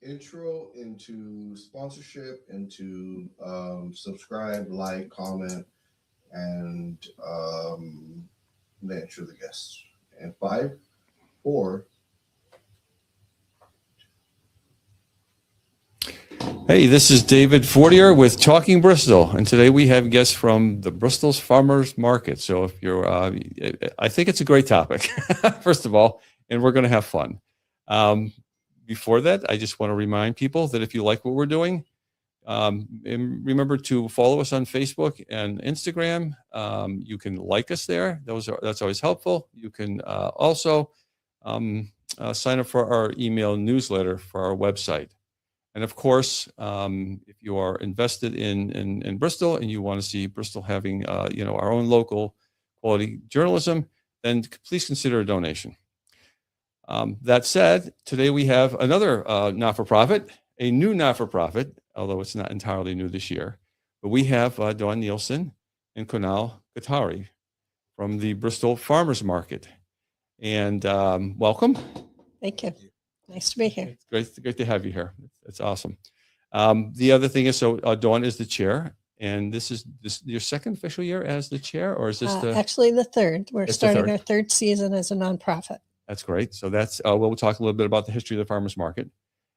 intro into sponsorship, into subscribe, like, comment, and then intro the guests. And 5, 4. Hey, this is David Fortier with Talking Bristol, and today we have guests from the Bristol's Farmers Market. So if you're, I think it's a great topic, first of all, and we're going to have fun. Before that, I just want to remind people that if you like what we're doing, and remember to follow us on Facebook and Instagram. You can like us there. That's always helpful. You can also sign up for our email newsletter for our website. And of course, if you are invested in Bristol and you want to see Bristol having our own local quality journalism, then please consider a donation. That said, today we have another not-for-profit, a new not-for-profit, although it's not entirely new this year. But we have Dawn Nielsen and Kunal Katari from the Bristol Farmers Market. And welcome. Thank you. Nice to be here. It's great to have you here. It's awesome. The other thing is, so Dawn is the chair, and this is your second official year as the chair, or is this actually the third? We're starting our third season as a nonprofit. That's great. So that's we'll talk a little bit about the history of the farmers market,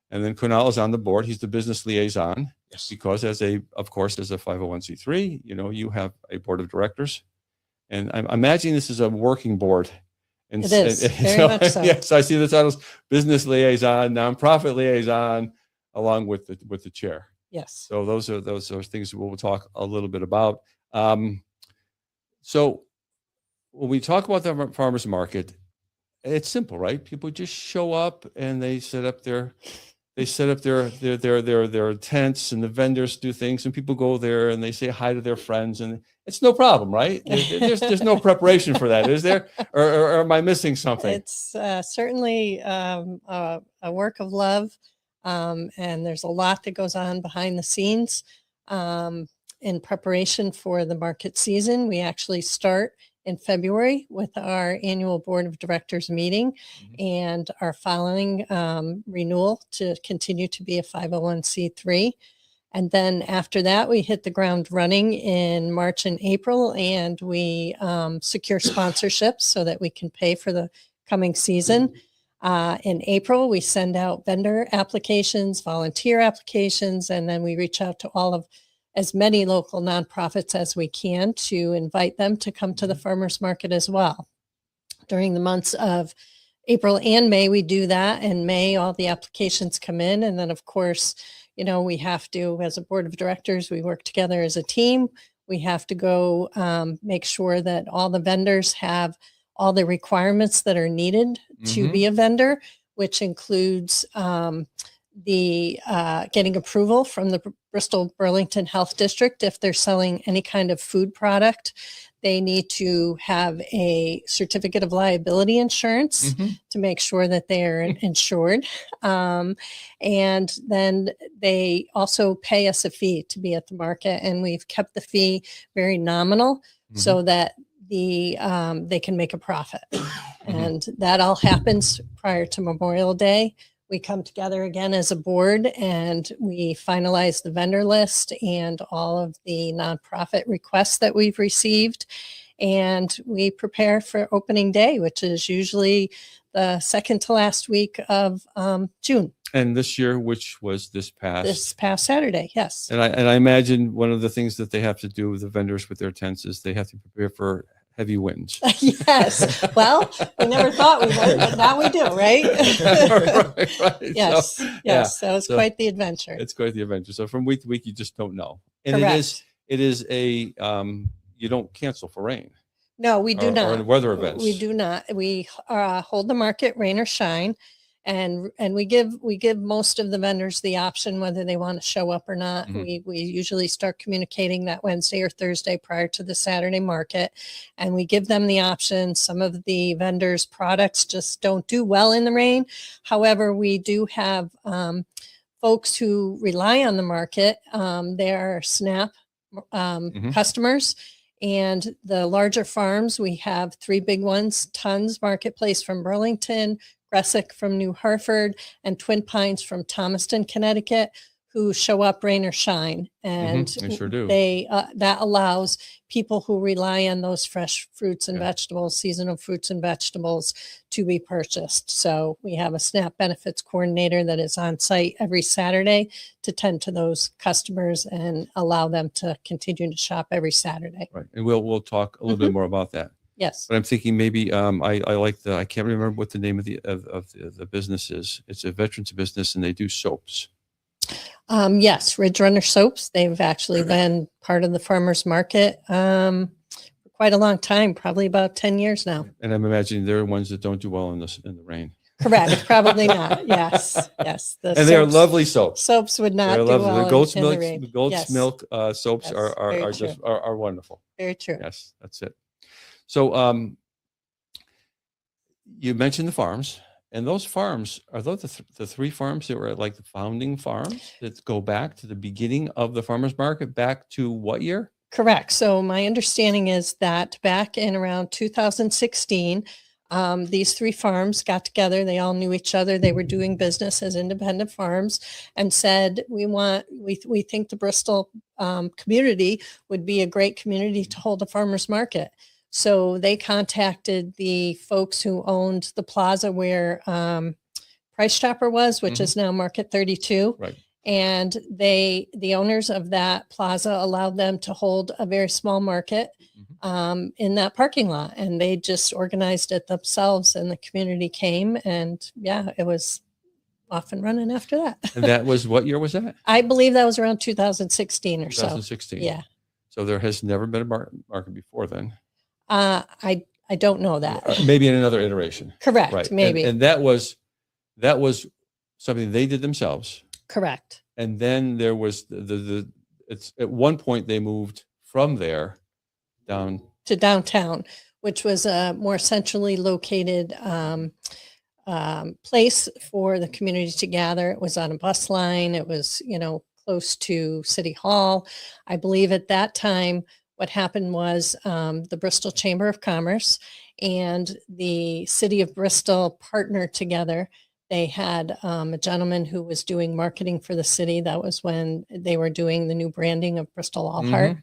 and then Kunal is on the board. He's the business liaison. Yes. Because as a 501c3, you have a board of directors, and I'm imagining this is a working board. And it is very much so. Yes, I see the titles: business liaison, nonprofit liaison, along with the chair. Yes. So those are things we'll talk a little bit about. So when we talk about the farmers market, it's simple, right? People just show up and they set up their tents, and the vendors do things, and people go there and they say hi to their friends, and it's no problem, right? There's no preparation for that, is there? Or am I missing something? It's certainly a work of love, and there's a lot that goes on behind the scenes in preparation for the market season. We actually start in February with our annual board of directors meeting, and are following renewal to continue to be a 501c3. And then after that, we hit the ground running in March and April, and we secure sponsorships so that we can pay for the coming season. In April, we send out vendor applications, volunteer applications, and then we reach out to as many local nonprofits as we can to invite them to come to the farmers market as well. During the months of April and May, we do that. In May, all the applications come in. And then, of course, we have to, as a board of directors, we work together as a team. We have to go make sure that all the vendors have all the requirements that are needed to be a vendor, which includes the getting approval from the Bristol Burlington Health District. If they're selling any kind of food product, they need to have a certificate of liability insurance to make sure that they are insured. And then they also pay us a fee to be at the market, and we've kept the fee very nominal so that they can make a profit. And that all happens prior to Memorial Day. We come together again as a board, and we finalize the vendor list and all of the nonprofit requests that we've received. And we prepare for opening day, which is usually the second to last week of June. And this year, which was this past Saturday, yes. And I imagine one of the things that they have to do with the vendors with their tents is they have to prepare for heavy winds. Yes. Well, we never thought we would, but now we do, right? right. Yes. So it's quite the adventure. It's quite the adventure. So from week to week, you just don't know. And Correct. it is a you don't cancel for rain. No, we do not. Or weather events. We do not. We hold the market rain or shine. And we give most of the vendors the option whether they want to show up or not. We usually start communicating that Wednesday or Thursday prior to the Saturday market, and we give them the option. Some of the vendors' products just don't do well in the rain. However, we do have folks who rely on the market. They are SNAP customers. And the larger farms, we have three big ones: Tons Marketplace from Burlington, Gressick from New Hartford, and Twin Pines from Thomaston, Connecticut, who show up rain or shine. And They sure do. they that allows people who rely on those fresh fruits and Yeah. vegetables, seasonal fruits and vegetables, to be purchased. So we have a SNAP benefits coordinator that is on site every Saturday to tend to those customers and allow them to continue to shop every Saturday. Right. And we'll talk a little bit more about that. Yes. But I'm thinking maybe I like I can't remember what the name of the business is. It's a veterans business and they do soaps. Yes, Ridge Runner soaps. They've actually been part of the farmers market for quite a long time, probably about 10 years now. And I'm imagining there are ones that don't do well in the rain. Correct. Probably not. Yes. Yes. And they are lovely soaps. Soaps would not They're do lovely. well The goat's in milk, the rain. the goat's Yes. milk soaps Yes, are very just true. are wonderful. Very true. Yes, that's it. So you mentioned the farms, and those farms are those the three farms that were like the founding farms that go back to the beginning of the farmers market, back to what year? Correct. So my understanding is that back in around 2016, these three farms got together. They all knew each other. They were doing business as independent farms, and said, we think the Bristol community would be a great community to hold a farmers market. So they contacted the folks who owned the plaza where Price Chopper was, which is now Market 32. Right. And the owners of that plaza allowed them to hold a very small market in that parking lot. And they just organized it themselves, and the community came. And yeah, it was off and running after that. And that was, what year was that? I believe that was around 2016 or so. 2016. Yeah. So there has never been a market before then. I don't know that. Maybe in another iteration. Correct. Right. Maybe. And that was something they did themselves. Correct. And then there was it's at one point they moved from there down to downtown, which was a more centrally located place for the community to gather. It was on a bus line. It was, close to City Hall. I believe at that time, what happened was the Bristol Chamber of Commerce and the city of Bristol partnered together. They had a gentleman who was doing marketing for the city. That was when they were doing the new branding of Bristol All Heart.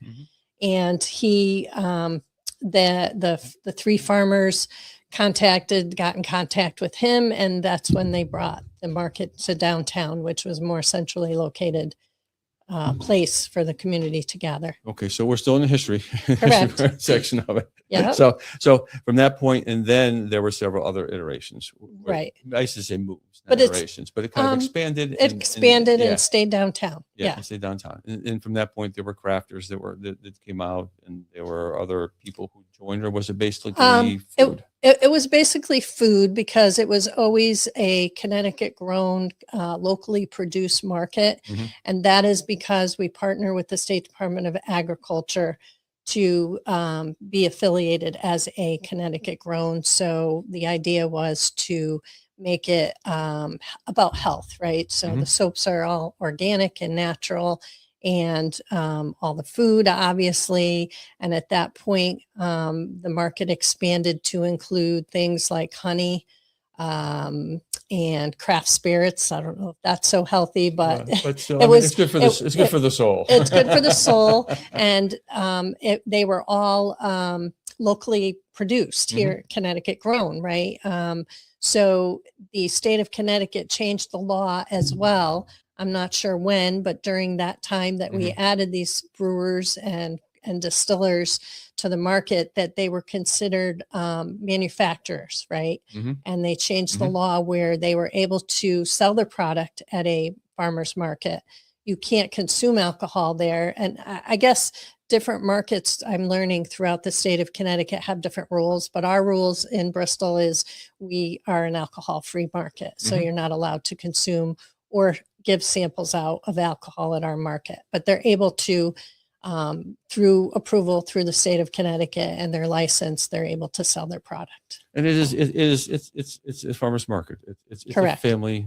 And he, the three farmers got in contact with him. And that's when they brought the market to downtown, which was more centrally located place for the community to gather. Okay, so we're still in the history Correct. section of it. Yeah. So from that point, and then there were several other iterations. Right. I used to say moves, But not it's, iterations, but it kind of expanded. It expanded yeah, and stayed downtown. yeah, it stayed downtown. And from that point, there were crafters that came out, and there were other people who joined. Or was it basically food? It was basically food, because it was always a Connecticut grown, locally produced market. And that is because we partner with the State Department of Agriculture to be affiliated as a Connecticut grown. So the idea was to make it about health, right? So the soaps are all organic and natural, and all the food, obviously. And at that point, the market expanded to include things like honey and craft spirits. I don't know if that's so healthy, but Still, it's good for the soul. It's good for the soul. And they were all locally produced here, Connecticut grown, right? So the state of Connecticut changed the law as well. I'm not sure when, but during that time that we added these brewers and distillers to the market, that they were considered manufacturers, right? And they changed the law where they were able to sell their product at a farmer's market. You can't consume alcohol there. And I guess different markets, I'm learning throughout the state of Connecticut, have different rules, but our rules in Bristol is we are an alcohol-free market. So you're not allowed to consume or give samples out of alcohol at our market, but they're able to, through approval through the state of Connecticut and their license, they're able to sell their product. And it's a farmer's market. It's a family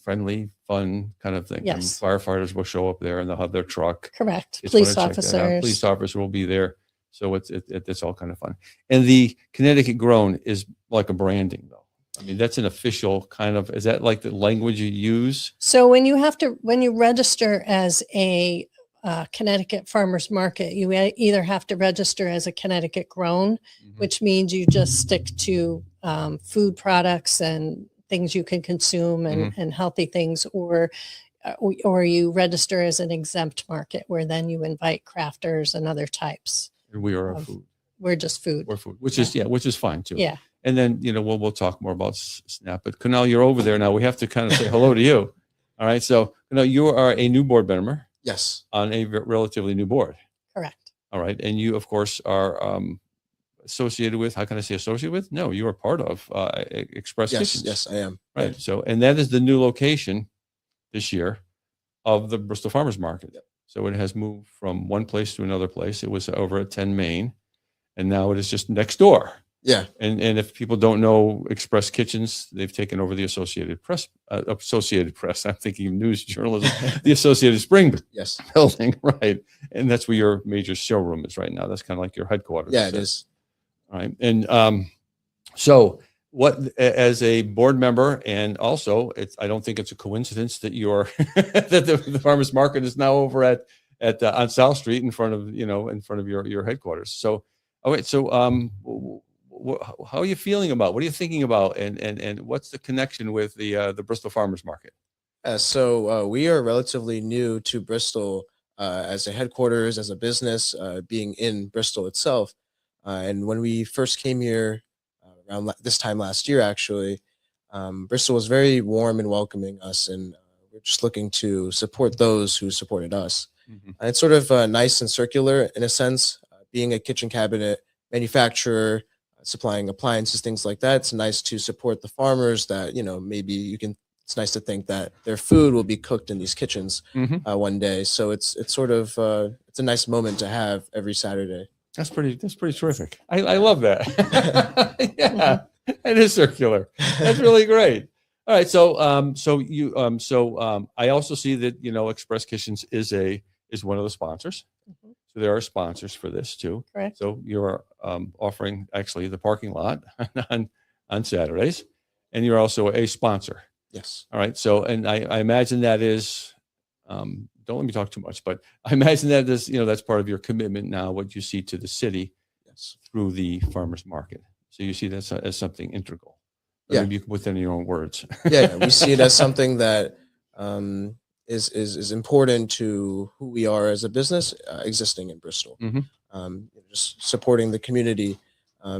friendly, fun kind of thing. Yes. And firefighters will show up there and they'll have their truck. Correct. Police officers will be there. So it's all kind of fun. And the Connecticut grown is like a branding though. I mean, that's an official kind of, is that like the language you use? So when you register as a Connecticut farmers market, you either have to register as a Connecticut grown, Mhm. which means you just stick to food products and things you can consume and healthy things, or you register as an exempt market, where then you invite crafters and other types. And we are a of- food. We're just food. We're food, which is, which is fine too. Yeah. And then, we'll talk more about SNAP, but Kunal, you're over there now. We have to kind of say hello to you. All right. So, you are a new board member Yes. on a relatively new board. Correct. All right. And you, of course, are associated with, how can I say associated with? No, you are part of Express Yes. Kitchens. Yes, I am. Right. So, and that is the new location this year of the Bristol Farmers Market. Yep. So it has moved from one place to another place. It was over at 10 Main, and now it is just next door. Yeah. And if people don't know Express Kitchens, they've taken over the Associated Press. I'm thinking of news journalism, the Associated Spring Yes. building, right? And that's where your major showroom is right now. That's kind of like your headquarters. Yeah, it is. All right. And so what, as a board member, and also I don't think it's a coincidence that you're that the farmers market is now over at on South Street in front of your headquarters. So, all right. So how are you feeling about? What are you thinking about? And what's the connection with the Bristol Farmers Market? So we are relatively new to Bristol as a headquarters, as a business, being in Bristol itself. And when we first came here around this time last year, actually, Bristol was very warm and welcoming us, and we're just looking to support those who supported us. Mhm. And it's sort of nice and circular in a sense, being a kitchen cabinet manufacturer, supplying appliances, things like that. It's nice to support the farmers that, maybe it's nice to think that their food will be cooked in these kitchens Mhm. one day. So it's sort of, it's a nice moment to have every Saturday. That's pretty terrific. I love that. Yeah, it is circular. That's really great. All right. So, I also see that, Express Kitchens is one of the sponsors. Mhm. So there are sponsors for this too. Correct. So you're offering actually the parking lot on Saturdays, and you're also a sponsor. Yes. All right. So, and I imagine that is, don't let me talk too much, but I imagine that is, that's part of your commitment now, what you see to the city Yes. through the farmers market. So you see that as something integral. Or Yeah. Maybe you can put that in your own words. Yeah, we see it as something that is important to who we are as a business existing in Bristol. Mhm. Just supporting the community,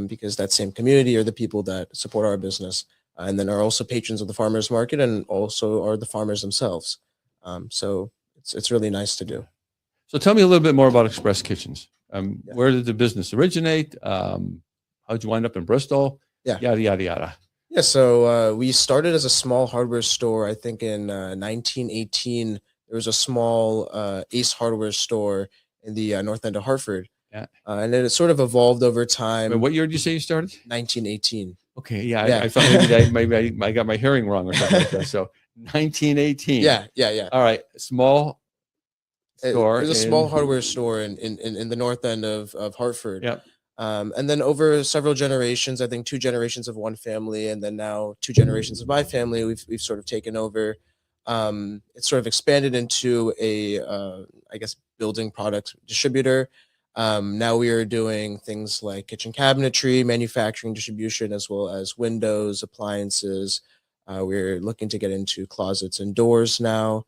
because that same community are the people that support our business, and then are also patrons of the farmers market, and also are the farmers themselves. So it's really nice to do. So tell me a little bit more about Express Kitchens. Yeah. Where did the business originate? How'd you wind up in Bristol? Yeah. Yada, yada, yada. Yeah, so we started as a small hardware store. I think in 1918, there was a small Ace Hardware store in the north end of Hartford. Yeah. And then it sort of evolved over time. Wait, what year did you say you started? 1918. Okay. Yeah. Yeah. I thought maybe I got my hearing wrong or something like that. So 1918. Yeah. All right. Small store. It was a small hardware store in the north end of Hartford. Yep. And then over several generations, I think 2 generations of one family, and then now 2 generations of my family, we've sort of taken over. It's sort of expanded into a, I guess, building product distributor. Now we are doing things like kitchen cabinetry, manufacturing, distribution, as well as windows, appliances. We're looking to get into closets and doors now.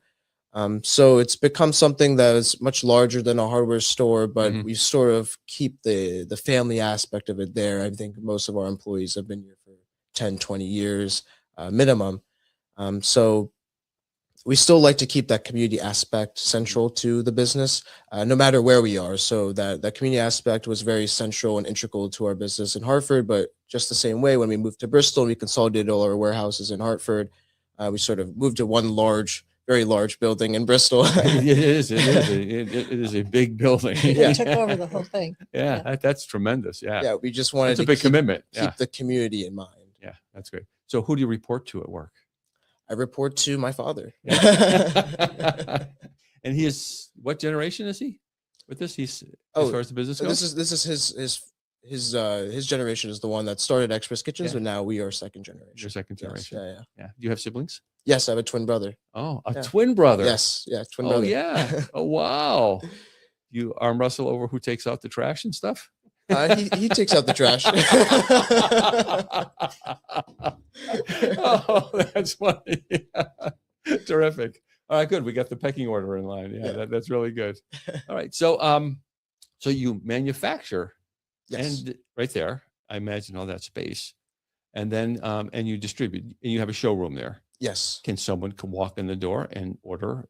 So it's become something that is much larger than a hardware store, but Mhm. we sort of keep the family aspect of it there. I think most of our employees have been here for 10, 20 years minimum. So we still like to keep that community aspect central to the business, no matter where we are. So that community aspect was very central and integral to our business in Hartford, but just the same way when we moved to Bristol, we consolidated all our warehouses in Hartford. We sort of moved to one very large building in Bristol. It is a big building. Yeah. They took over the whole thing. Yeah, that's tremendous. Yeah. Yeah, we just wanted It's a to big commitment. Yeah. keep the community in mind. Yeah, that's great. So who do you report to at work? I report to my father. And he is, what generation is he with this? He's as Oh, far as the business So goes? this is his generation is the one that started Express Kitchens, Yeah. but now we are second generation. Your second Yes, generation. yeah, yeah. Yeah. Do you have siblings? Yes, I have a twin brother. Oh, a Yeah. twin brother. Yes, yeah, twin Oh, brother. yeah. Oh, wow. You arm wrestle over who takes out the trash and stuff? He takes out the trash. Oh, that's funny. Terrific. All right, good. We got the pecking order in line. Yeah, Yeah. that's really good. All right. So so you manufacture Yes. and right there, I imagine all that space. And then and you distribute and you have a showroom there. Yes. Can someone come walk in the door and order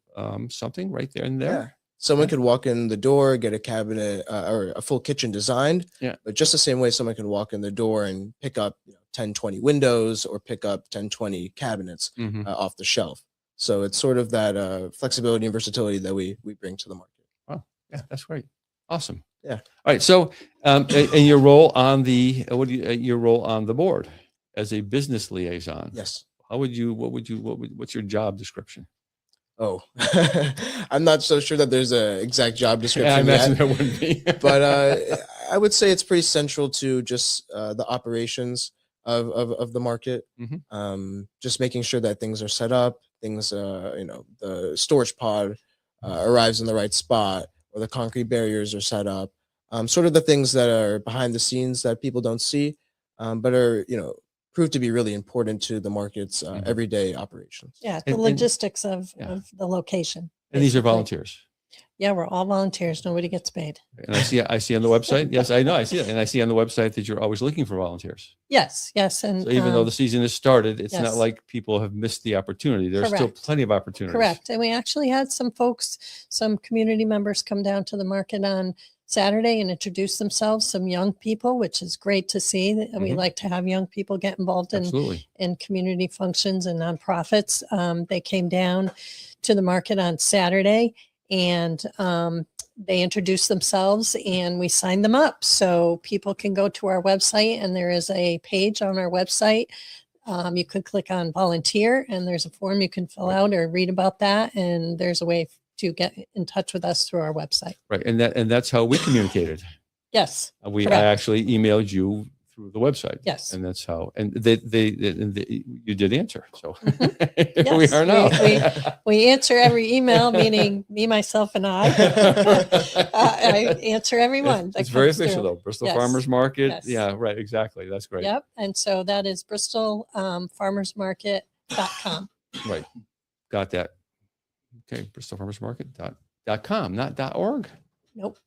something right there and there? Yeah. Someone Yeah. could walk in the door, get a cabinet or a full kitchen designed. Yeah. But just the same way someone can walk in the door and pick up 10, 20 windows or pick up 10, 20 cabinets Mhm. off the shelf. So it's sort of that flexibility and versatility that we bring to the market. Wow. Yeah, that's great. Awesome. Yeah. All right. So and your role on the your role on the board as a business liaison. Yes. What's your job description? Oh, I'm not so sure that there's an exact job description. Yeah, I imagine yet. there wouldn't be. But I would say it's pretty central to just the operations of the market. Mhm. Just making sure that things are set up, things the storage pod arrives in the right spot, or the concrete barriers are set up. Sort of the things that are behind the scenes that people don't see, but are proved to be really important to the market's Mhm. everyday operations. Yeah, And- the logistics of Yeah. the location. And these are basically. volunteers. Yeah, we're all volunteers. Nobody gets paid. And I see on the website. Yes, I know. I see it. And I see on the website that you're always looking for volunteers. Yes, yes. And So even though the season has started, it's not yes. like people have missed the opportunity. There's still Correct. plenty of opportunities. correct. And we actually had some folks, some community members come down to the market on Saturday and introduce themselves, some young people, which is great to see. We Mhm. like to have young people get involved Absolutely. in community functions and nonprofits. They came down to the market on Saturday and they introduced themselves and we signed them up. So people can go to our website and there is a page on our website. You could click on volunteer and there's a form you can fill out or read about that. And there's a way to get in touch with us through our website. Right. And that's how we communicated. Yes. I Correct. actually emailed you through the website. Yes. And that's how, and you did answer. So here we Yes, are now. We answer every email, meaning me, myself, and I. I answer everyone. that It's very comes through. official though. Bristol Yes. Farmers Market. Yes. Yeah, right. Exactly. That's great. Yep. And so that is Bristol farmersmarket.com. Right. Got that. Okay. BristolFarmersMarket.com, not .org. Nope.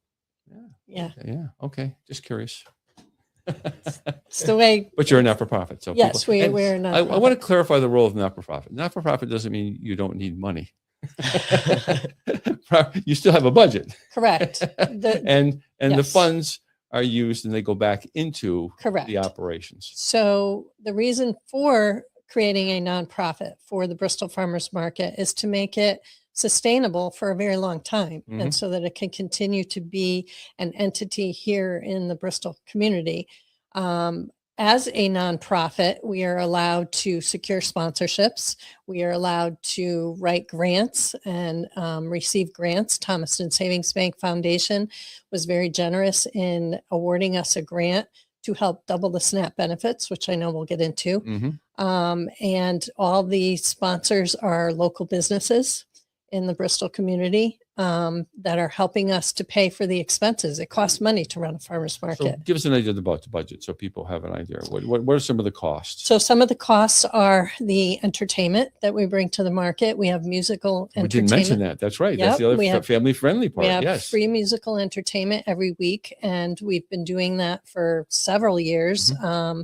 Yeah. Yeah. Yeah. Okay. Just curious. It's the way. But you're a not-for-profit. So Yes, and we're I not. want to clarify the role of not-for-profit. Not-for-profit doesn't mean you don't need money. You still have a budget. Correct. The, and the Yes. funds are used and they go back into correct. the operations. So the reason for creating a nonprofit for the Bristol Farmers Market is to make it sustainable for a very long time Mhm. and so that it can continue to be an entity here in the Bristol community. As a nonprofit, we are allowed to secure sponsorships. We are allowed to write grants and receive grants. Thomaston Savings Bank Foundation was very generous in awarding us a grant to help double the SNAP benefits, which I know we'll get into. Mhm. And all the sponsors are local businesses in the Bristol community that are helping us to pay for the expenses. It costs money to run a farmer's So market. give us an idea about the budget so people have an idea. What are some of the costs? So some of the costs are the entertainment that we bring to the market. We have musical We didn't entertainment. mention that. That's right. That's Yep, the other we have- family-friendly part. We have Yes. free musical entertainment every week, and we've been doing that for several years. Mm-hmm.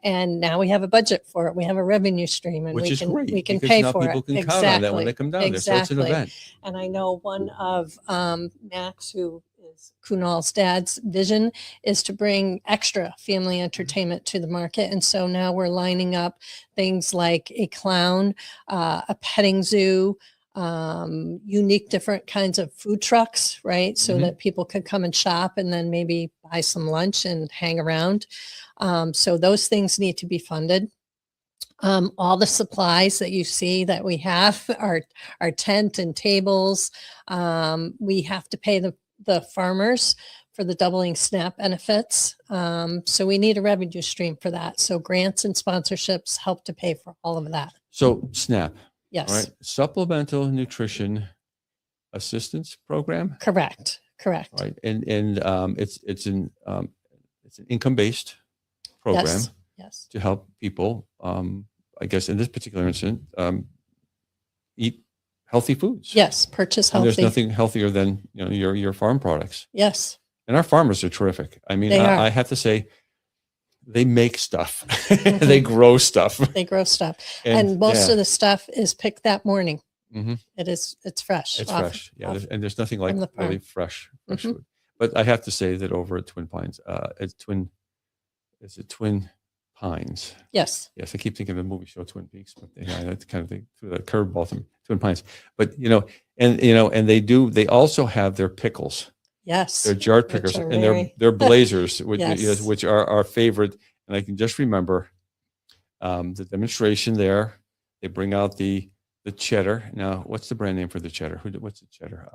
And now we have a budget for it. We have a revenue stream, and Which we is can great. we can because pay now for people it. can count on that when they come down there. So it's an Exactly. event. And I know one of Max, who is Kunal's dad's vision, is to bring extra family entertainment to the market. And so now we're lining up things like a clown, a petting zoo, unique different kinds of food trucks, right? So Mhm. that people could come and shop and then maybe buy some lunch and hang around. So those things need to be funded. All the supplies that you see that we have, our tent and tables, we have to pay the farmers for the doubling SNAP benefits. So we need a revenue stream for that. So grants and sponsorships help to pay for all of that. So SNAP, Yes. all right, Supplemental Nutrition Assistance Program, Correct. right? And it's an income-based program Yes. Yes. to help people, I guess in this particular instance, eat healthy foods. Yes. Purchase And healthy. there's nothing healthier than your farm products. Yes. And our farmers are terrific. I mean, They are. I have to say, they make stuff. They grow stuff. They grow stuff. And most yeah. of the stuff is picked that morning. Mhm. It's fresh. It's off- fresh. Yeah. off- And there's nothing like from the farm. really fresh Mhm. food. But I have to say that over at Twin Pines, Twin Pines? Yes. Yes, I keep thinking of the movie show Twin Peaks, but that's kind of the curveball to Twin Pines. But and they also have their pickles, Yes. their jarred Which pickles, are and very- their blazers, which Yes. which are our favorite. And I can just remember the demonstration there. They bring out the cheddar. Now, what's the brand name for the cheddar? What's the cheddar?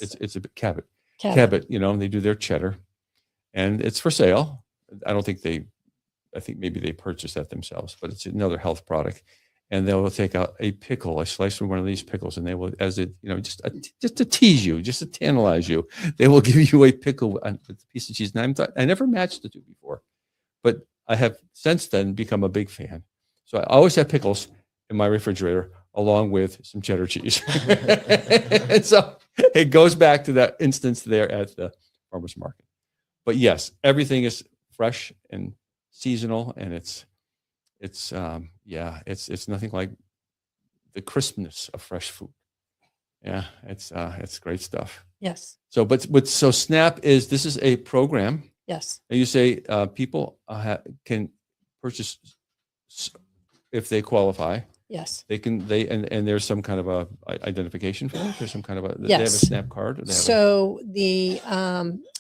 It's a Cabot. Cabot. And they do their cheddar, and it's for sale. I think maybe they purchase that themselves, but it's another health product. And they will take out a pickle, a slice from one of these pickles, and they will, just to tease you, just to tantalize you, they will give you a pickle with a piece of cheese. And I never matched the two before, but I have since then become a big fan. So I always have pickles in my refrigerator along with some cheddar cheese. And so it goes back to that instance there at the farmer's market. But yes, everything is fresh and seasonal, and it's nothing like the crispness of fresh food. Yeah, it's great stuff. Yes. So SNAP this is a program. Yes. And you say people can purchase if they qualify. Yes. And there's some kind of a identification for that. There's some kind of they have a Yes. SNAP card. Or they have So the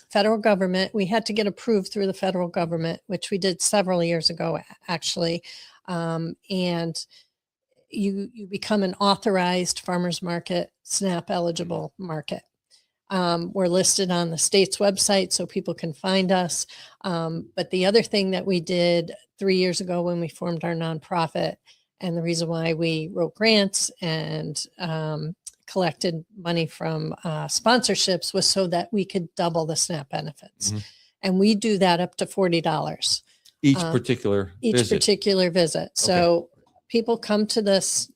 federal government, we had to get approved through the federal government, which we did several years ago, actually. And you become an authorized farmers market, SNAP eligible market. We're listed on the state's website so people can find us. But the other thing that we did 3 years ago when we formed our nonprofit, and the reason why we wrote grants and collected money from sponsorships was so that we could double the SNAP benefits. Mhm. And we do that up to $40 each particular visit. particular visit. So people come to this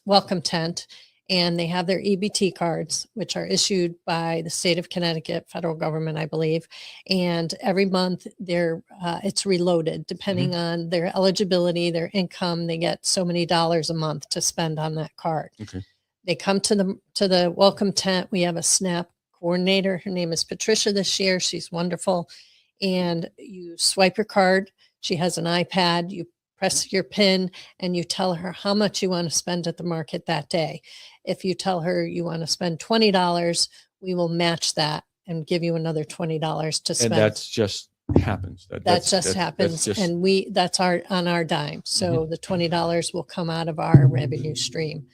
welcome tent and they have their EBT cards, which are issued by the state of Connecticut, federal government, I believe. And every month it's reloaded depending on their eligibility, their income. They get so many dollars a month to spend on that card. Okay. They come to the welcome tent. We have a SNAP coordinator. Her name is Patricia this year. She's wonderful. And you swipe your card. She has an iPad. You press your PIN and you tell her how much you want to spend at the market that day. If you tell her you want to spend $20, we will match that and give you another $20 to spend. And that's just happens. That just happens. just- And that's on our dime. So the $20 will come out of our revenue stream.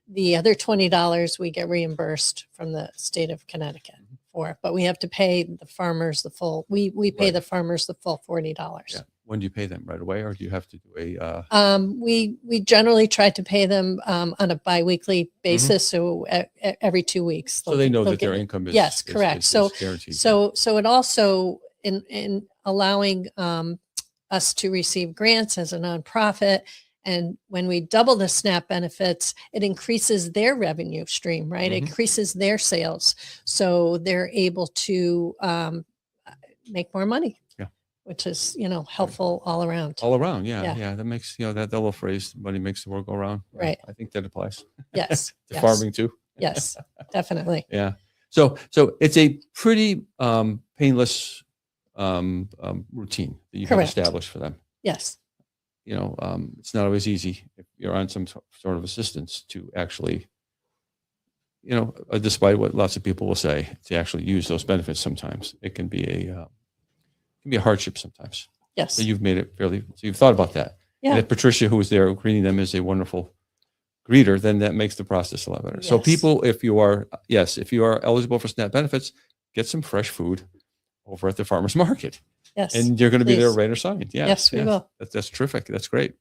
The other $20 we get reimbursed from the state of Connecticut for, but we have to pay the farmers the full, we pay Right. the farmers the full $40. Yeah. When do you pay them? Right away, or do you have to do a? We generally try to pay them on a biweekly basis. So every 2 weeks. So they know they'll that their get- income is. Yes, is- correct. is guaranteed. So it also in allowing us to receive grants as a nonprofit, and when we double the SNAP benefits, it increases their revenue stream, right? It increases their sales, so they're able to make more money. Yeah. Which is helpful all around. All around, yeah. Yeah. That makes that little phrase, "money makes the world go round." Yeah, Right. I think that applies Yes. to yes, farming too. Yes, definitely. Yeah. So it's a pretty painless routine that you can Correct. establish for them. Yes. It's not always easy if you're on some sort of assistance to actually, despite what lots of people will say, to actually use those benefits. Sometimes it can be a hardship sometimes. Yes. So you've made it so you've thought about that. Yeah. And if Patricia, who was there greeting them, is a wonderful greeter, then that makes the process a lot better. So Yes. people, if you are eligible for SNAP benefits, get some fresh food. over at the farmers market. Yes. And you're going to be there please. right or signed. Yeah. Yes, we will. That's terrific. That's great.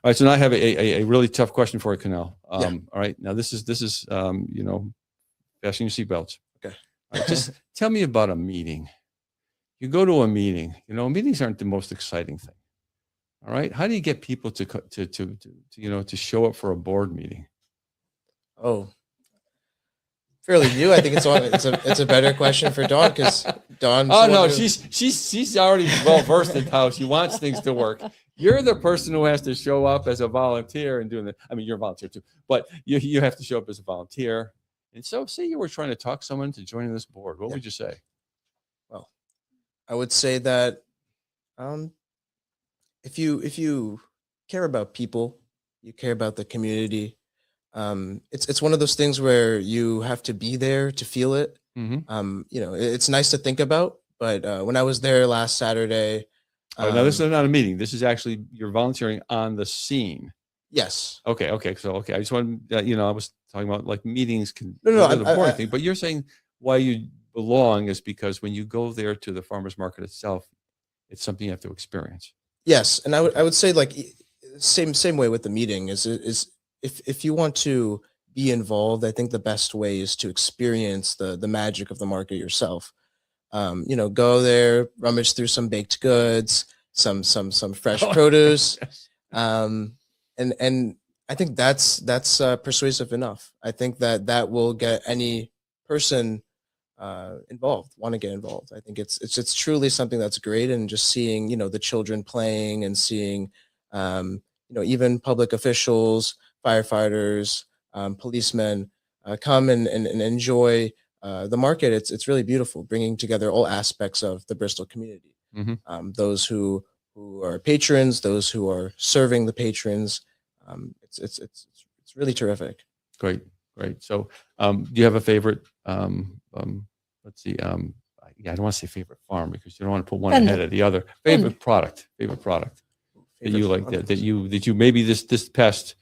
All right. So now I have a really tough question for you, Canal. Yeah. All right. Now this is fasten your seatbelts. Okay. All right, just tell me about a meeting. You go to a meeting. Meetings aren't the most exciting thing. All right. How do you get people to show up for a board meeting? Oh, fairly new. I think it's a better question for Dawn, because Dawn. Oh no, she's already well versed in how she wants things to work. You're the person who has to show up as a volunteer and doing that. I mean, you're a volunteer too, but you have to show up as a volunteer. And so, say you were trying to talk someone to join this board, what would you say? Well, I would say that if you care about people, you care about the community. It's one of those things where you have to be there to feel it. Mm-hmm. It's nice to think about, but when I was there last Saturday. Now this is not a meeting. This is actually you're volunteering on the scene. Yes. Okay. So I just want I was talking about like meetings can No, the boring thing, but you're saying why you belong is because when you go there to the farmers market itself, it's something you have to experience. Yes, and I would say like same way with the meeting is if you want to be involved, I think the best way is to experience the magic of the market yourself. Go there, rummage through some baked goods, some fresh produce, and I think that's persuasive enough. I think that will get any person involved, want to get involved. I think it's truly something that's great, and just seeing the children playing and seeing even public officials, firefighters, policemen come and enjoy the market. It's really beautiful, bringing together all aspects of the Bristol community. Mm-hmm. Those who are patrons, those who are serving the patrons. It's really terrific. Great. So, do you have a favorite? Let's see. I don't want to say favorite farm because you don't want to put one ahead of the other. Favorite product that you like that you maybe this past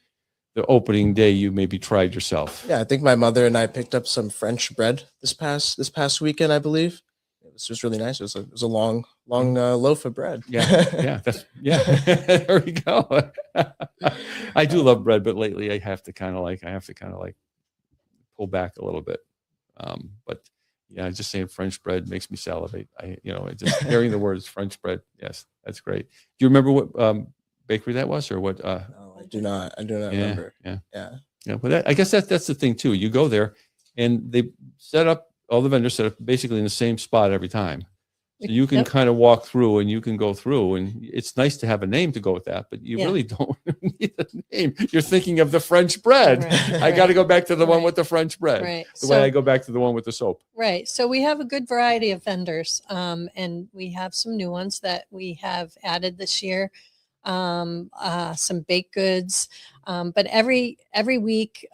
the opening day you maybe tried yourself. Yeah, I think my mother and I picked up some French bread this past weekend, I believe. It was just really nice. It was a long loaf of bread. Yeah. There we go. I do love bread, but lately I have to kind of like pull back a little bit. But yeah, just saying French bread makes me salivate. Just hearing the words French bread. Yes, that's great. Do you remember what bakery that was, or what? No, I do not remember. Yeah. But I guess that's the thing too. You go there, and they all the vendors set up basically in the same spot every time. So you can kind of walk through and you can go through, and it's nice to have a name to go with that, but you really don't need a name. You're thinking of the French bread. Right, I got to go back to the one with the French bread. Right. The way I go back to the one with the soap. Right. So we have a good variety of vendors, and we have some new ones that we have added this year. Some baked goods, but every week,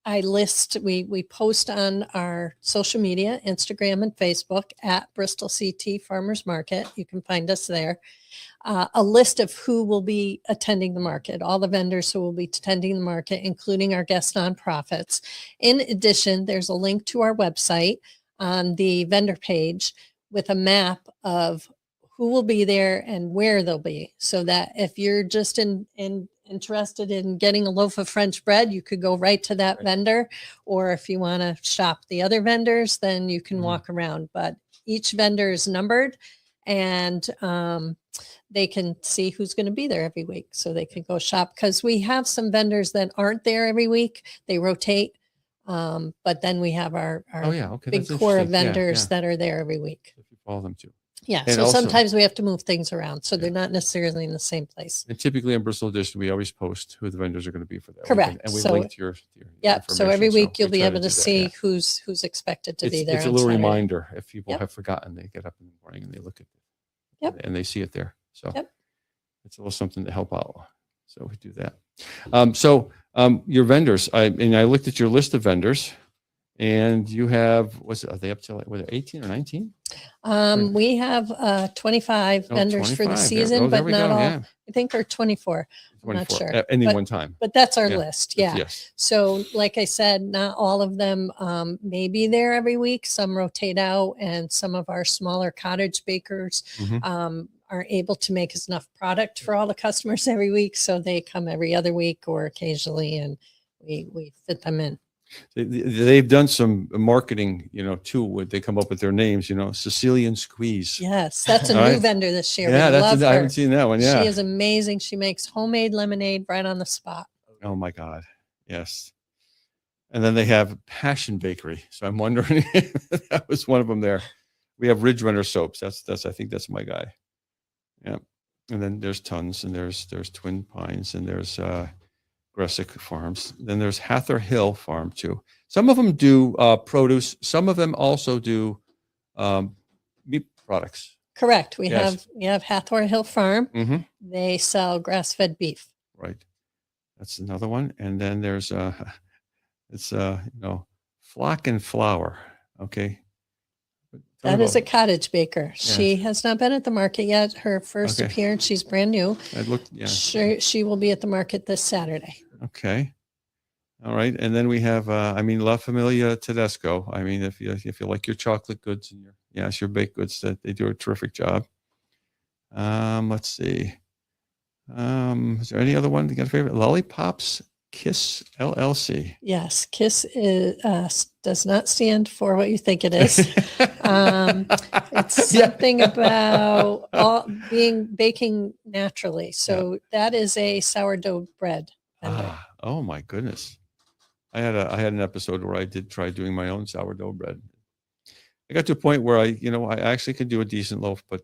we post on our social media, Instagram and Facebook at Bristol CT Farmers Market. You can find us there. A list of who will be attending the market, all the vendors who will be attending the market, including our guest nonprofits. In addition, there's a link to our website on the vendor page with a map of who will be there and where they'll be, so that if you're just interested in getting a loaf of French bread, you could go right to that vendor, or if you want to shop the other vendors, then you can walk around. But each vendor is numbered, and they can see who's going to be there every week, so they can go shop, because we have some vendors that aren't there every week. They rotate, but then we have our big core of vendors that are there every week. If you follow them too. Yeah, and so also, sometimes we have to move things around, so they're not necessarily in the same place. And typically in Bristol Edition, we always post who the vendors are going to be for that. Correct. And we link to your so every week you'll be able to do see that, who's expected to be there. It's a little reminder. If people have forgotten, they get up in the morning and they look at it and they see it there. So it's a little something to help out. So we do that. Your vendors, I looked at your list of vendors, And you have, are they up to like, was it 18 or 19? We have 25 No, vendors for the 25. season, There but we not go. all. Yeah. I think are 24. I'm not 24 sure. at any But- one time. But that's our Yeah. list. Yeah. Yes. So like I said, not all of them may be there every week. Some rotate out, and some of our smaller cottage bakers Mhm. are able to make us enough product for all the customers every week. So they come every other week or occasionally, and we fit them in. They've done some marketing, too, when they come up with their names, Sicilian Squeeze. Yes, that's a All new right. vendor this year. Yeah, We love I her. haven't seen that one. Yeah. She is amazing. She makes homemade lemonade right on the spot. Oh my God. Yes. And then they have Passion Bakery. So I'm wondering if that was one of them there. We have Ridge Runner soaps. That's I think that's my guy. Yeah. And then there's tons, and there's Twin Pines, and there's Gressick Farms. Then there's Hathor Hill Farm too. Some of them do produce. Some of them also do meat products. Correct. We Yes. have Hathor Hill Farm. Mm-hmm. They sell grass-fed beef. Right. That's another one. And then there's it's Flock and Flour. Okay. Tell me That is a about- cottage baker. She has not been at the market yet. Her first Okay. appearance. She's brand new. I looked. Yeah. She will be at the market this Saturday. Okay. All right. And then we have La Familia Tedesco. I mean, if you like your chocolate goods and your baked goods, that they do a terrific job. Let's see. Is there any other one you got a favorite? Lollipops Kiss LLC. Yes, KISS does not stand for what you think it is. It's something about baking naturally. So that is a sourdough bread vendor. Oh my goodness. I had an episode where I did try doing my own sourdough bread. I got to a point where I actually could do a decent loaf, but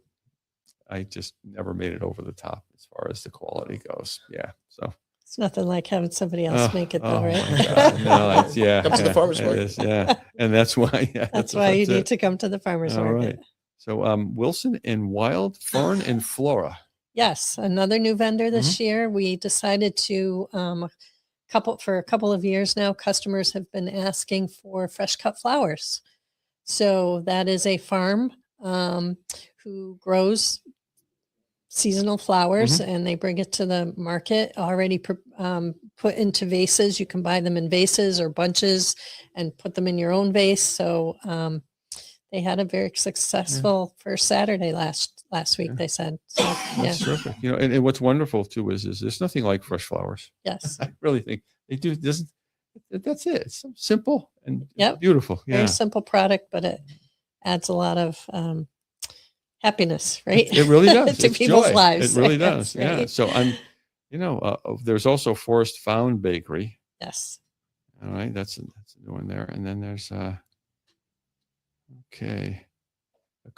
I just never made it over the top as far as the quality goes. Yeah. So It's nothing like having somebody else make it though, my right? God. No, it's, yeah. Come to the farmer's it market. is, yeah. And that's why. Yeah, That's why you need to come to the farmer's All market. right. So Wilson and Wild Fern and Flora. Yes, another new vendor this year. We decided to for a couple of years now, customers have been asking for fresh cut flowers. So that is a farm who grows seasonal flowers, and they bring it to the market already put into vases. You can buy them in vases or bunches and put them in your own vase. So they had a very successful first Saturday last week, they said. So, That's terrific. And what's wonderful too is there's nothing like fresh flowers. yes. I really think they do. That's it. It's so simple and Yep. beautiful. Yeah. Very simple product, but it adds a lot of happiness, right? It really does. to It's people's joy. lives. It really Yes, does. Yeah. right? So there's also Forest Found Bakery. Yes. All right. That's a new one there. And then there's okay. I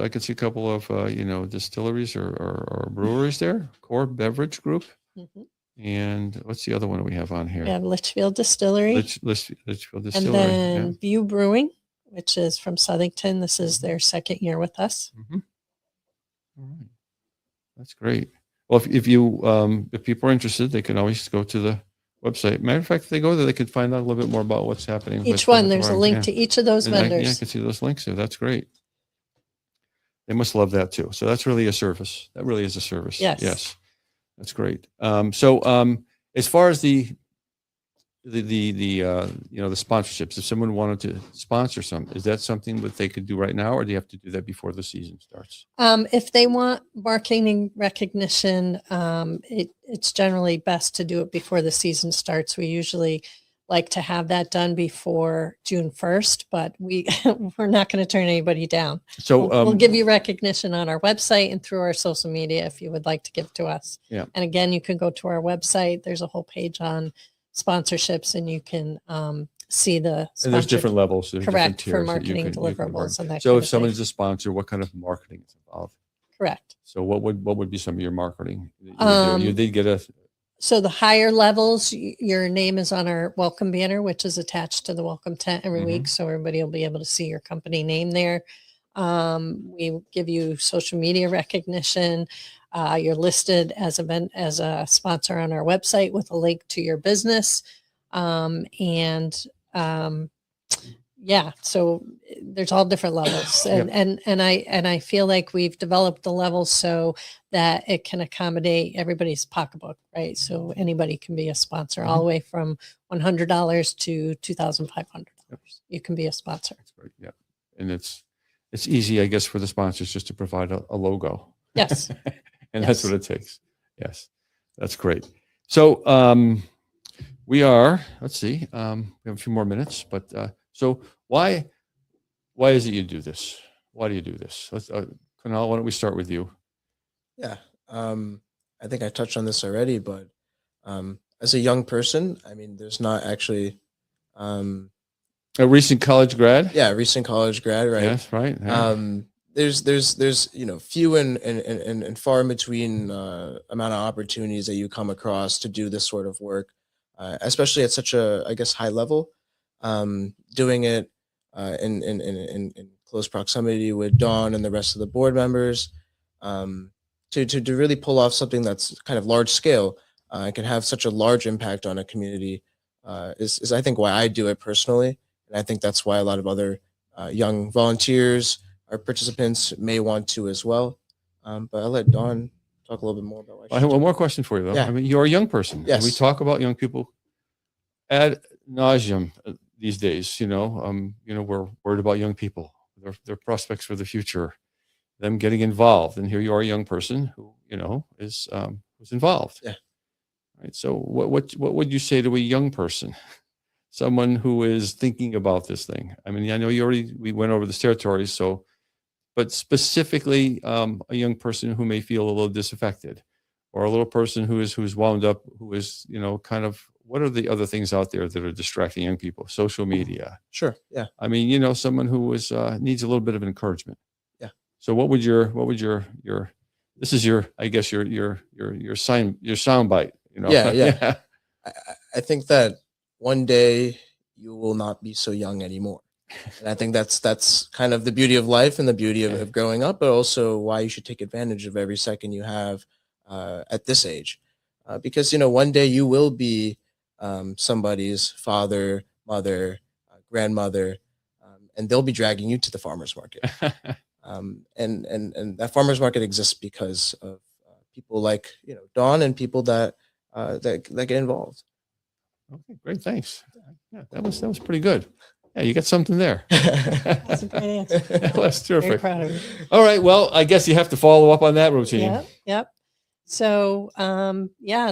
can see a couple of distilleries or breweries there. Core Beverage Group. Mhm. And what's the other one we have on here? We have Litchfield Distillery. Litchfield Distillery. And then View Brewing, which is from Southington. This is their second year with us. All right. That's great. Well, if people are interested, they can always go to the website. Matter of fact, if they go there, they can find out a little bit more about what's happening. Each one, there's a link to each of those I vendors. can see those links there. That's great. They must love that too. So that's really a service. That really is a service. Yes. Yes. That's great. So as far as the sponsorships, if someone wanted to sponsor something, is that something that they could do right now, or do you have to do that before the season starts? If they want marketing recognition, it's generally best to do it before the season starts. We usually like to have that done before June 1st, but we're not going to turn anybody down. So We'll give you recognition on our website and through our social media if you would like to give to us. Yeah. And again, you can go to our website. There's a whole page on sponsorships, and you can see the and there's different levels. There's correct different for tiers that you marketing can work. deliverables and that. So kind if of someone thing. is a sponsor, what kind of marketing is involved? Correct. So what would be some of your marketing? That you did get a. So the higher levels, your name is on our welcome banner, which is attached to the welcome tent every week. So everybody will be able to see your company name there. We give you social media recognition. You're listed as a sponsor on our website with a link to your business. yeah, so there's all different levels, Yep. and I feel like we've developed the levels so that it can accommodate everybody's pocketbook, right? So anybody can be a sponsor, all the way from $100 to $2,500. You can be a sponsor. That's great. Yeah. And it's easy, I guess, for the sponsors just to provide a logo. Yes. And that's what it takes. Yes. That's great. So we are, let's see, we have a few more minutes, but so why is it you do this? Why do you do this? Let's, Kunal, why don't we start with you? Yeah. I think I touched on this already, but as a young person, I mean, there's not actually A recent college grad? yeah, recent college grad, right? Yes, right. Yeah. There's few and far in between amount of opportunities that you come across to do this sort of work, especially at such a, I guess, high level. Doing it in close proximity with Dawn and the rest of the board members, to really pull off something that's kind of large scale and can have such a large impact on a community is I think why I do it personally, and I think that's why a lot of other young volunteers or participants may want to as well. But I'll let Dawn talk a little bit more about why. I have one more question for you, though. Yeah. I mean, you're a young person. And we Yes. talk about young people ad nauseum these days. We're worried about young people, their prospects for the future, them getting involved. And here you are, a young person who is was involved. Yeah. Right. So what would you say to a young person, someone who is thinking about this thing? I mean, I know we went over this territory, but specifically a young person who may feel a little disaffected, or a little person who's wound up, who is, kind of, what are the other things out there that are distracting young people? Social media. Sure. Yeah. I mean, someone who is needs a little bit of encouragement. Yeah. So what would your this is your, I guess, your sound bite, Yeah. I think that one day you will not be so young anymore. And I think that's kind of the beauty of life and the beauty of growing up, but also why you should take advantage of every second you have at this age. Because, one day you will be somebody's father, mother, grandmother, and they'll be dragging you to the farmer's market. And that farmer's market exists because of people like, Dawn, and people that get involved. Okay, great. Thanks. Yeah, that was pretty good. Yeah, you got something there. That's a great answer. That's Very terrific. proud of you. All right. Well, I guess you have to follow up on that routine. Yep. So,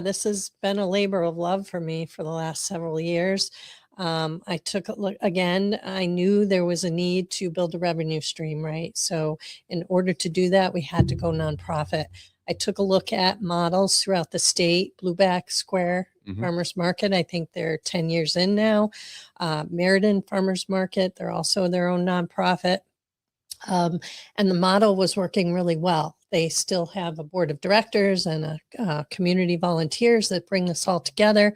this has been a labor of love for me for the last several years. I took a look again. I knew there was a need to build a revenue stream, right? So in order to do that, we had to go nonprofit. I took a look at models throughout the state. Blueback Square Farmers Market, I think they're 10 years in now. Meriden Farmers Market, they're also their own nonprofit. And the model was working really well. They still have a board of directors and a community volunteers that bring this all together.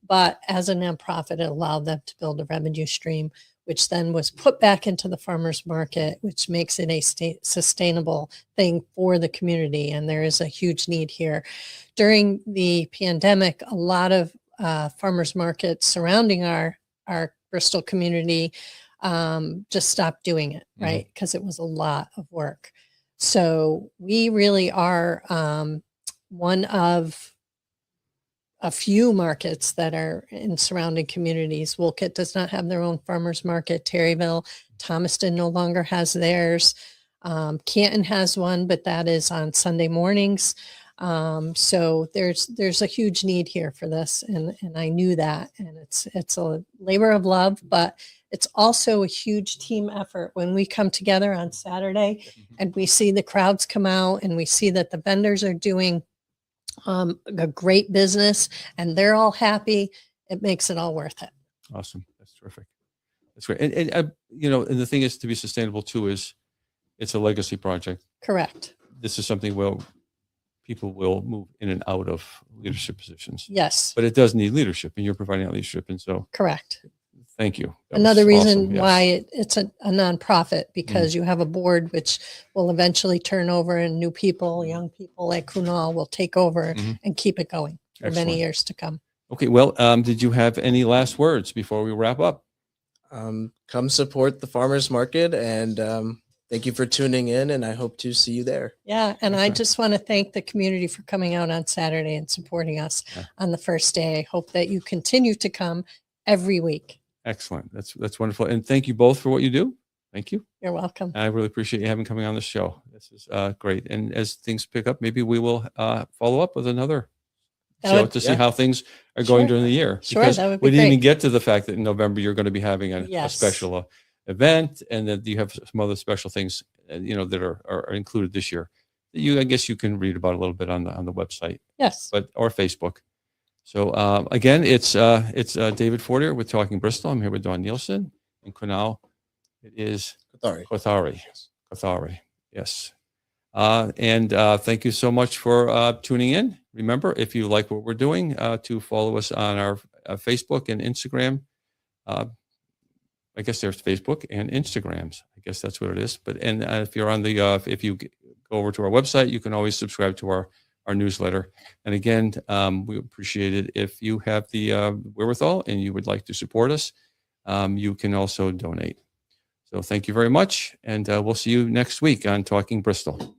But as a nonprofit, it allowed them to build a revenue stream, which then was put back into the farmers market, which makes it a sustainable thing for the community. And there is a huge need here. During the pandemic, a lot of farmers markets surrounding our Bristol community just stopped doing it, right? Because it was a lot of work. So we really are one of a few markets that are in surrounding communities. Wolcott does not have their own farmers market. Terryville, Thomaston no longer has theirs. Canton has one, but that is on Sunday mornings. So there's a huge need here for this, and I knew that, and it's a labor of love, but it's also a huge team effort when we come together on Saturday and we see the crowds come out and we see that the vendors are doing a great business and they're all happy. It makes it all worth it. Awesome. That's terrific. That's great. And and the thing is, to be sustainable too, is it's a legacy project. Correct. This is something where people will move in and out of leadership positions. Yes. But it does need leadership, and you're providing that leadership. And so correct. Thank you. That Another was reason awesome. Yes. why it's a nonprofit, because you have a board which will eventually turn over, and new people, young people like Kunal will take over and keep it going for Excellent. many years to come. Okay. Well, did you have any last words before we wrap up? come support the farmers market, and thank you for tuning in, and I hope to see you there. Yeah, and I Okay. just want to thank the community for coming out on Saturday and supporting us Yeah. on the first day. I hope that you continue to come every week. Excellent. That's wonderful. And thank you both for what you do. Thank you. You're welcome. I really appreciate you having coming on the show. This is great. And as things pick up, maybe we will follow up with another That show would- to see yeah. how things are going Sure. during the year. Sure, Because that would be we didn't even great. get to the fact that in November you're going to be having a Yes. special event, and that you have some other special things, that are included this year. I guess you can read about a little bit on the website, Yes. or Facebook. So again, it's David Fortier with Talking Bristol. I'm here with Dawn Nielsen, and Kunal. It is Sorry. Kothari. Yes. And thank you so much for tuning in. Remember, if you like what we're doing, to follow us on our Facebook and Instagram. I guess there's Facebook and Instagrams. I guess that's what it is. But if you're on the if you go over to our website, you can always subscribe to our newsletter. And again, we appreciate it if you have the wherewithal and you would like to support us. You can also donate. So thank you very much, and we'll see you next week on Talking Bristol.